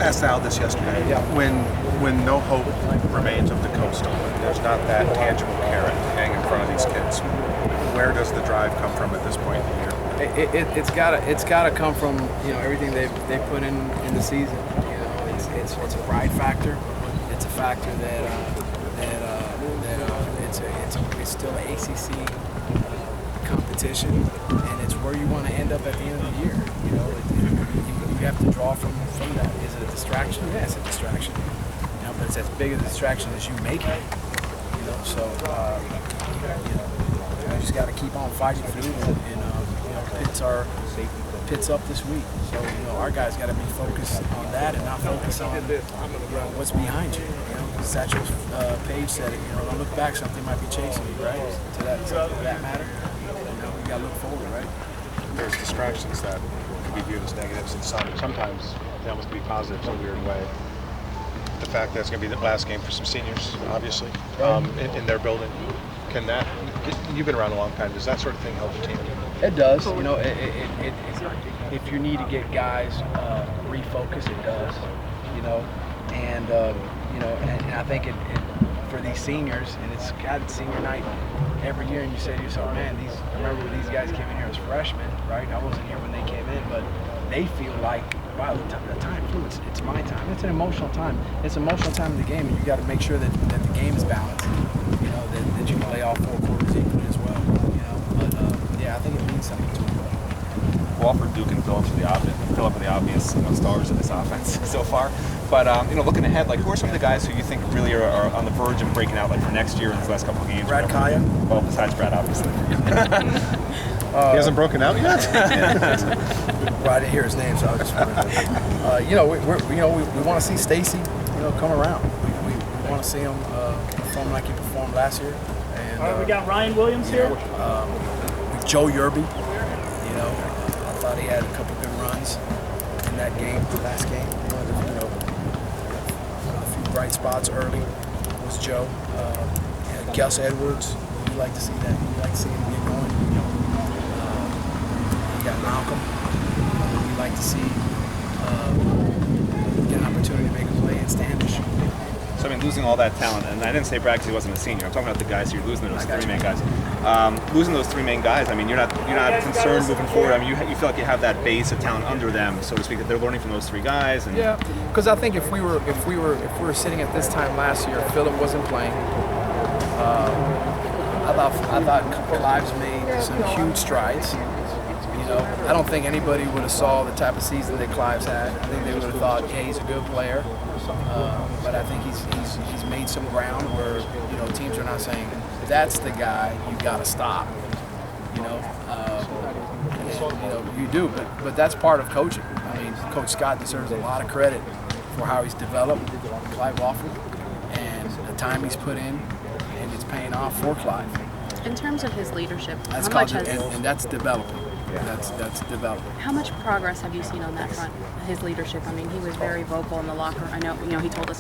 asked Al this yesterday. Yeah. When no hope remains of the Coastal, there's not that tangible carrot to hang in front of these kids. Where does the drive come from at this point in the year? It's gotta come from everything they put in the season. It's a pride factor. It's a factor that it's still an ACC competition, and it's where you want to end up at the end of the year. You have to draw from that. Is it a distraction? Yeah, it's a distraction. But it's as big a distraction as you make it. So you just got to keep on fighting through, and Pitt's up this week. So our guys got to be focused on that and not focus on what's behind you. Satchel's page said it. Don't look back, something might be chasing you, right? To that matter, you got to look forward, right? There's distractions that can be viewed as negatives, and sometimes they almost be positives in a weird way. The fact that it's going to be the last game for some seniors, obviously, in their building. Can that? You've been around a long time. Does that sort of thing help the team? It does. If you need to get guys refocused, it does. And I think it for these seniors, and it's got senior night every year, and you say to yourself, man, I remember when these guys came in here as freshmen, right? I wasn't here when they came in, but they feel like, wow, the time flew. It's my time. It's an emotional time. It's an emotional time in the game, and you got to make sure that the game is balanced. That you can play all four quarters equally as well. But I think it means something to them. Wofford, Duke, and fill up with the obvious stars of this offense so far. But looking ahead, who are some of the guys who you think really are on the verge of breaking out, for next year in these last couple of games? Brad Kaya. Well, besides Brad, obviously. He hasn't broken out yet. Well, I didn't hear his name, so I was just we want to see Stacy, come around. We want to see him perform like he performed last year. And all right, we got Ryan Williams here. Joe Yerby. I thought he had a couple good runs in that game, the last game. A few bright spots early was Joe. And Gus Edwards. We like to see that. We like to see him get going. You got Malcolm. We like to see get an opportunity to make a play in Standish. So, losing all that talent, and I didn't say Brad because he wasn't a senior. I'm talking about the guys you're losing, those three main guys. Losing those three main guys, you're not concerned moving forward. You feel like you have that base of talent under them, so to speak, that they're learning from those three guys. And yeah, because I think if we were sitting at this time last year, Phillip wasn't playing. I thought Clive's made some huge strides. I don't think anybody would have saw the type of season that Clive's had. I think they would have thought, yeah, he's a good player. But I think he's made some ground where teams are not saying that's the guy you got to stop. You do, but that's part of coaching. Coach Scott deserves a lot of credit for how he's developed Clive Wofford and the time he's put in, and it's paying off for Clive. In terms of his leadership, and that's developing. That's developing. How much progress have you seen on that front? His leadership. He was very vocal in the locker room. I know, he told us